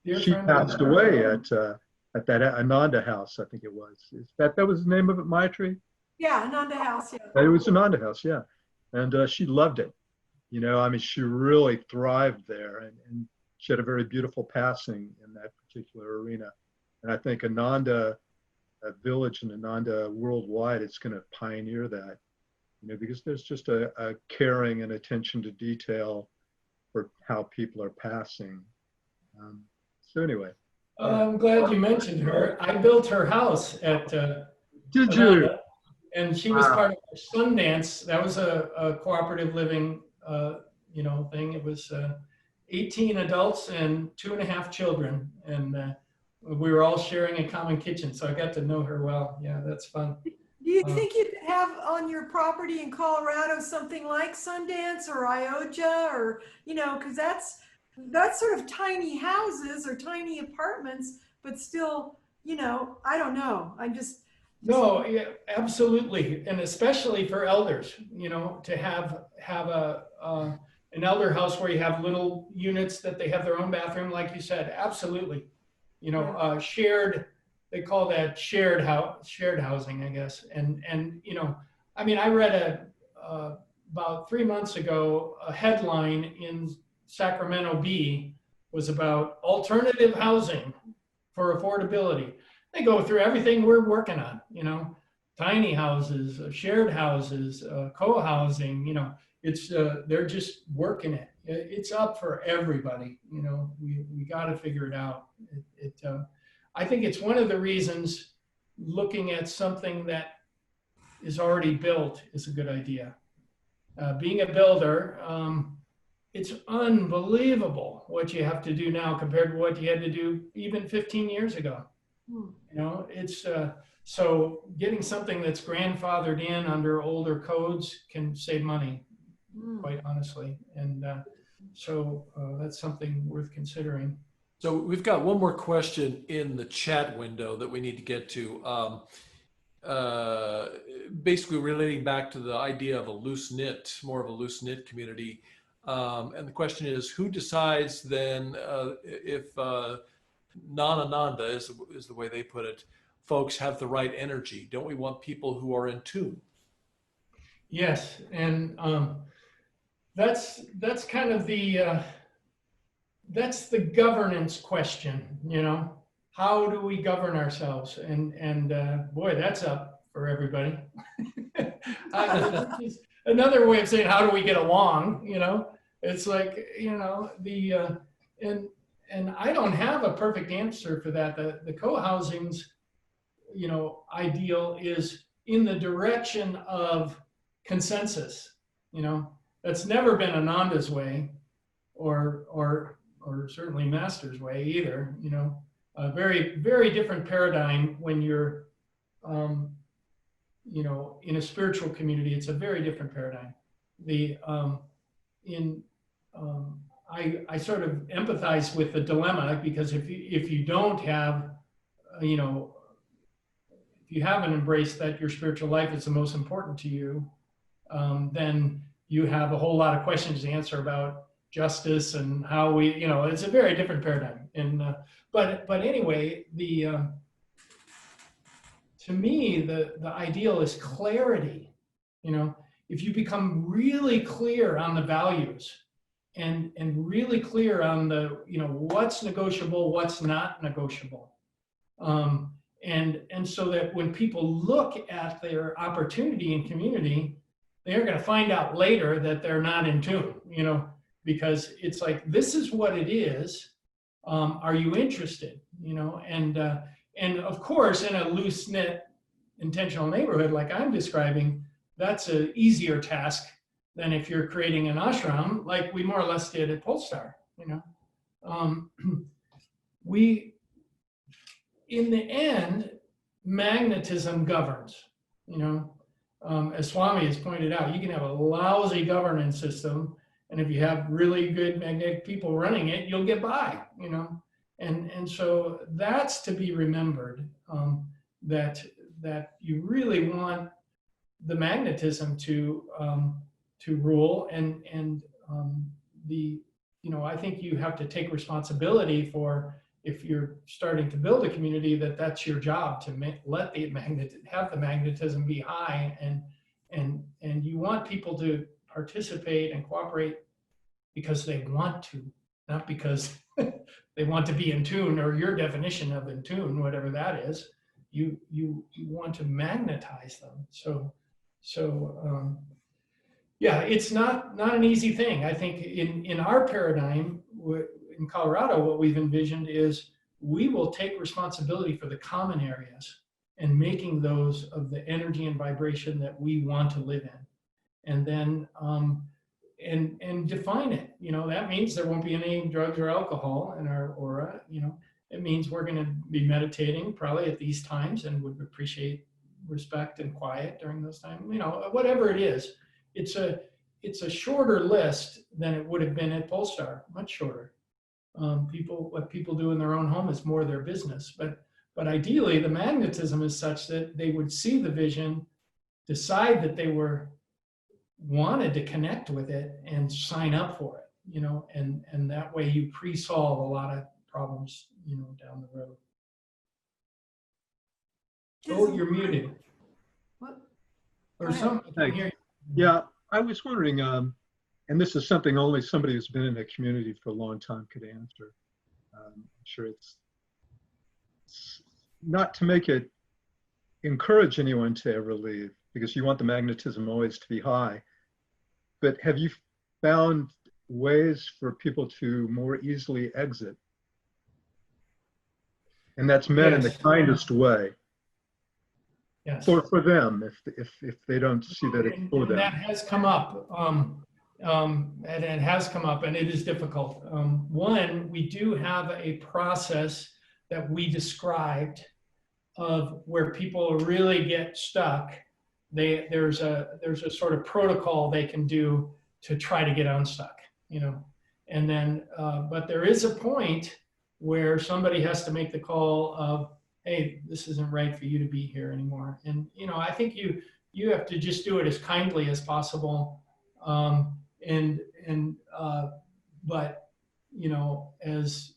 She passed away at that Ananda House, I think it was. That was the name of it, Maitri? Yeah, Ananda House, yeah. It was Ananda House, yeah. And she loved it. You know, I mean, she really thrived there, and she had a very beautiful passing in that particular arena. And I think Ananda a village in Ananda worldwide, it's going to pioneer that, because there's just a caring and attention to detail for how people are passing. So anyway. I'm glad you mentioned her. I built her house at Did you? Ananda, and she was Wow. part of our Sundance. That was a cooperative living, thing. It was 18 adults and 2.5 children, and we were all sharing a common kitchen. So I got to know her well. Yeah, that's fun. Do you think you could have on your property in Colorado something like Sundance or Ioja, or, because that's sort of tiny houses or tiny apartments, but still, I don't know. I'm just. No, yeah, absolutely, and especially for elders, to have an elder house where you have little units that they have their own bathroom, like you said, absolutely. Shared, they call that shared housing, I guess. And I mean, I read about 3 months ago, a headline in Sacramento Bee was about alternative housing for affordability. They go through everything we're working on, tiny houses, shared houses, co-housing, it's they're just working it. It's up for everybody. We got to figure it out. I think it's one of the reasons looking at something that is already built is a good idea. Being a builder, it's unbelievable what you have to do now compared to what you had to do even 15 years ago. It's so getting something that's grandfathered in under older codes can save money, quite honestly. And so that's something worth considering. So we've got one more question in the chat window that we need to get to. Basically relating back to the idea of more of a loose knit community. And the question is, who decides then if non-Ananda is the way they put it, folks have the right energy? Don't we want people who are in tune? Yes, and that's kind of that's the governance question. How do we govern ourselves? And boy, that's up for everybody. Another way of saying, how do we get along? It's like, and I don't have a perfect answer for that. The co-housing's, ideal is in the direction of consensus. That's never been Ananda's way, or certainly Master's way either. A very, very different paradigm when you're, in a spiritual community. It's a very different paradigm. I sort of empathize with the dilemma, because if you don't have, if you haven't embraced that your spiritual life is the most important to you, then you have a whole lot of questions to answer about justice and how we, it's a very different paradigm. And but anyway, to me, the ideal is clarity. If you become really clear on the values, and really clear on the, what's negotiable, what's not negotiable. And so that when people look at their opportunity in community, they're going to find out later that they're not in tune, because it's like, this is what it is. Are you interested? And of course, in a loose knit intentional neighborhood like I'm describing, that's an easier task than if you're creating an ashram like we more or less did at Polestar. In the end, magnetism governs. As Swami has pointed out, you can have a lousy governance system, and if you have really good magnetic people running it, you'll get by. And so that's to be remembered, that you really want the magnetism to rule, and I think you have to take responsibility for, if you're starting to build a community, that's your job to let have the magnetism be high, and you want people to participate and cooperate because they want to, not because they want to be in tune, or your definition of in tune, whatever that is. you want to magnetize them. Yeah, it's not an easy thing. I think in our paradigm in Colorado, what we've envisioned is we will take responsibility for the common areas and making those of the energy and vibration that we want to live in, and then and define it. That means there won't be any drugs or alcohol in our aura. It means we're going to be meditating probably at these times and would appreciate respect and quiet during those times. Whatever it is, it's a shorter list than it would have been at Polestar, much shorter. What people do in their own home is more their business, but ideally the magnetism is such that they would see the vision, decide that they wanted to connect with it, and sign up for it. And that way you pre-solve a lot of problems, down the road. Oh, you're muted. What? Or Go ahead. something. Thanks. Yeah, I was wondering, and this is something only somebody who's been in the community for a long time could answer. I'm sure it's not to make it encourage anyone to ever leave, because you want the magnetism always to be high. But have you found ways for people to more easily exit? And that's meant in the Yes. kindest way. Yes. For them, if they don't see that it's for And that them. has come up. And it has come up, and it is difficult. One, we do have a process that we described of where people really get stuck. There's a sort of protocol they can do to try to get unstuck, and then but there is a point where somebody has to make the call of, hey, this isn't right for you to be here anymore. And I think you have to just do it as kindly as possible. But as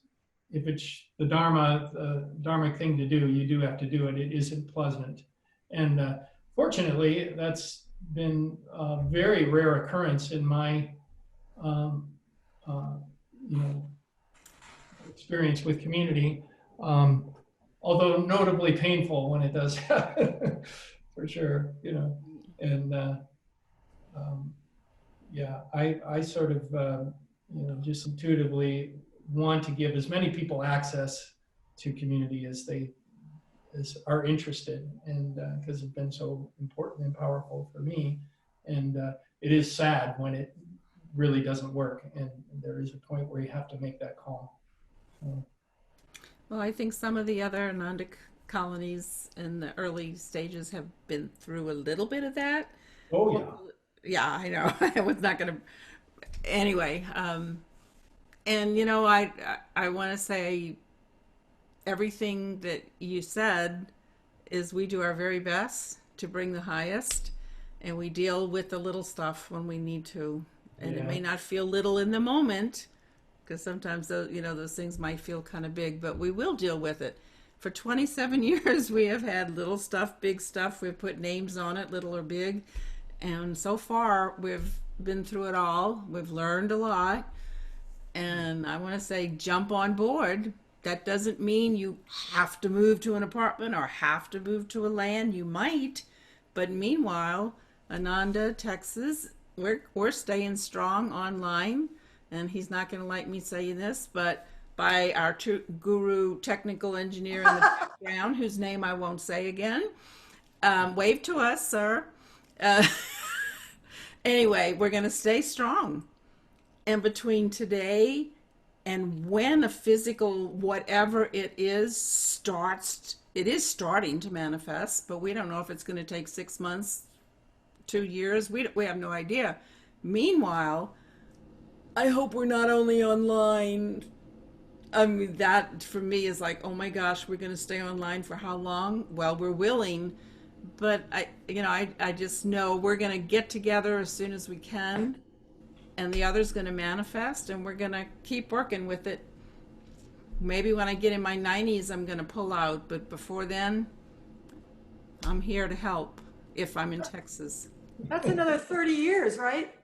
if it's the dharmic thing to do, you do have to do it. It isn't pleasant, and fortunately, that's been a very rare occurrence in my experience with community. Although notably painful when it does happen, for sure. And yeah, I sort of just intuitively want to give as many people access to community as are interested, and because it's been so important and powerful for me. And it is sad when it really doesn't work, and there is a point where you have to make that call. So. Well, I think some of the other Ananda colonies in the early stages have been through a little bit of that. Oh yeah. Yeah, I know. I was not going to. Anyway, and I want to say everything that you said is we do our very best to bring the highest, and we deal with the little stuff when we need to, and it may not feel little in the moment, because sometimes those things might feel kind of big, but we will deal with it. For 27 years, we have had little stuff, big stuff. We've put names on it, little or big. And so far, we've been through it all. We've learned a lot. And I want to say, jump on board. That doesn't mean you have to move to an apartment or have to move to a land. You might. But meanwhile, Ananda, Texas, we're staying strong online. And he's not going to like me saying this, but by our guru technical engineer in the background, whose name I won't say again. Wave to us, sir. Anyway, we're going to stay strong. And between today and when a physical whatever it is starts, it is starting to manifest, but we don't know if it's going to take 6 months, 2 years. We have no idea. Meanwhile, I hope we're not only online. I mean, that for me is like, oh my gosh, we're going to stay online for how long? Well, we're willing, but I just know we're going to get together as soon as we can, and the other's going to manifest, and we're going to keep working with it. Maybe when I get in my 90s, I'm going to pull out, but before then, I'm here to help if I'm in Texas. That's another 30 years, right?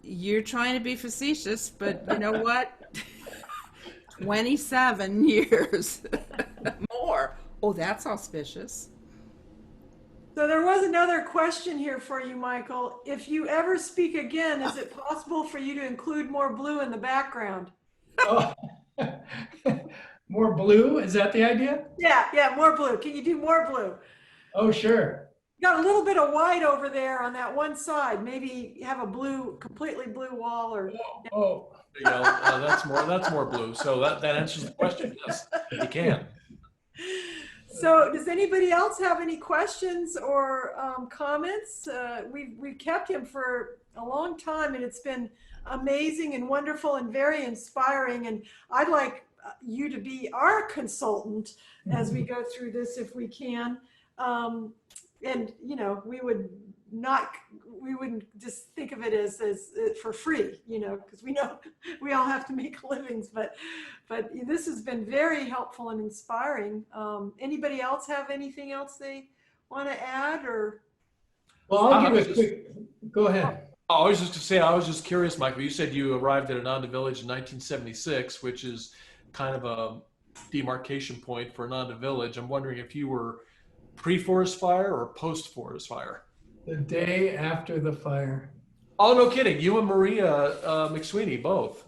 You're trying to be facetious, but you know what? 27 years. Oh, that's auspicious. So there was another question here for you, Michael. If you ever speak again, is it possible for you to include more blue in the background? Oh. More blue? Is that the idea? Yeah, more blue. Can you do more blue? Oh, sure. You got a little bit of white over there on that one side. Maybe have a completely blue wall or. Oh, You know, that's more blue. So that answers the question. Yes, you can. So does anybody else have any questions or comments? We've kept him for a long time, and it's been amazing and wonderful and very inspiring. And I'd like you to be our consultant as we go through this, if we can. And you know, we wouldn't just think of it as for free, you know, because we know we all have to make livings, but this has been very helpful and inspiring. Anybody else have anything else they want to add? Or well, I'll give a quick, go ahead. I was just going to say, I was just curious, Michael, you said you arrived at Ananda Village in 1976, which is kind of a demarcation point for Ananda Village. I'm wondering if you were pre-forest fire or post-forest fire? The day after the fire. Oh, no kidding. You and Maria McSweeney, both.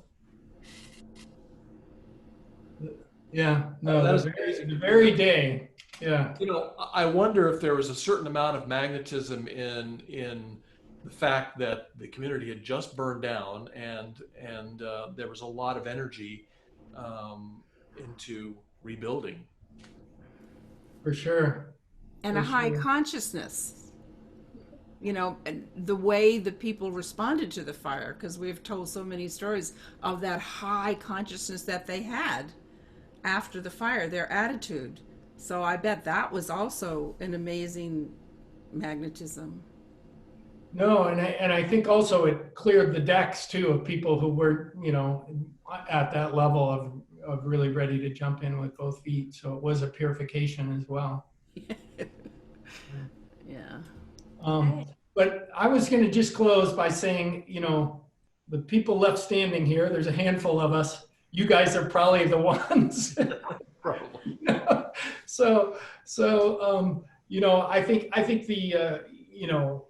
Yeah, no, that is the very day. Yeah. You know, I wonder if there was a certain amount of magnetism in the fact that the community had just burned down, and there was a lot of energy into rebuilding. For sure. And a high consciousness, you know, and the way the people responded to the fire, because we've told so many stories of that high consciousness that they had after the fire, their attitude. So I bet that was also an amazing magnetism. No, and I think also it cleared the decks too of people who were, you know, at that level of really ready to jump in with both feet. So it was a purification as well. Yeah. But I was going to just close by saying, you know, the people left standing here, there's a handful of us. You guys are probably the ones. Probably. So you know, I think the you know,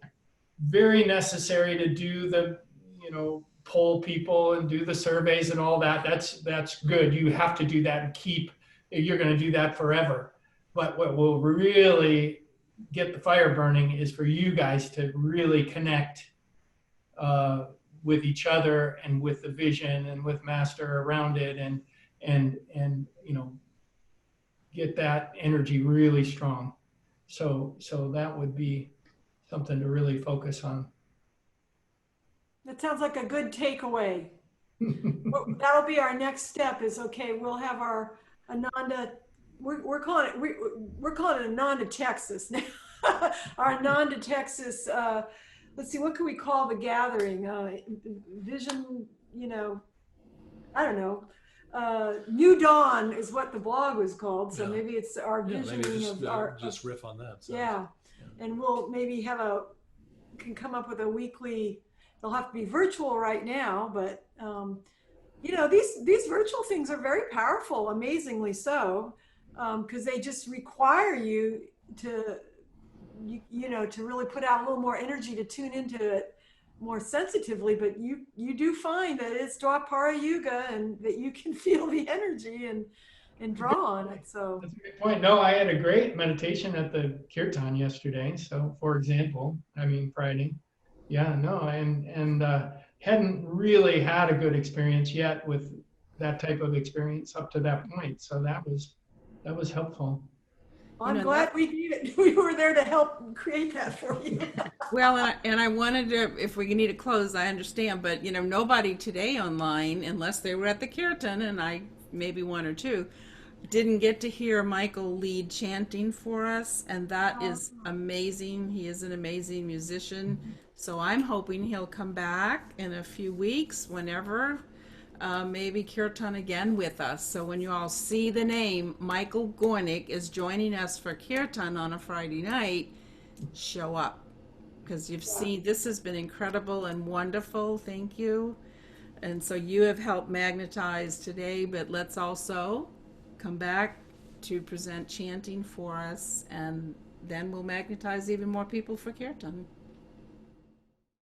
very necessary to do the, you know, poll people and do the surveys and all that. That's good. You have to do that and you're going to do that forever. But what will really get the fire burning is for you guys to really connect with each other and with the vision and with Master around it, and you know, get that energy really strong. So that would be something to really focus on. that sounds like a good takeaway. That'll be our next step. Is okay. We'll have our Ananda. We're calling it Ananda, Texas now. Our Ananda, Texas. Let's see, what can we call the gathering? Vision, you know, I don't know. New Dawn is what the blog was called. So maybe it's our visioning of our. Just riff on that. Yeah, and we'll maybe can come up with a weekly. They'll have to be virtual right now, but you know, these virtual things are very powerful, amazingly so. Because they just require you to, you know, to really put out a little more energy to tune into it more sensitively. But you do find that it's Dwapara Yuga and that you can feel the energy and draw on it. So that's a good point. No, I had a great meditation at the Kirtan yesterday. So, for example, I mean Friday. Yeah, no, and hadn't really had a good experience yet with that type of experience up to that point. So that was helpful. Well, I'm glad we were there to help create that for you. Well, and I wanted to, if we need to close, I understand, but you know, nobody today online, unless they were at the Kirtan, and I maybe one or two, didn't get to hear Michael lead chanting for us, and that is amazing. He is an amazing musician. So I'm hoping he'll come back in a few weeks, whenever, maybe Kirtan again with us. So when you all see the name, Michael Gornik is joining us for Kirtan on a Friday night, show up. Because you've seen, this has been incredible and wonderful. Thank you. And so you have helped magnetize today, but let's also come back to present chanting for us, and then we'll magnetize even more people for kirtan.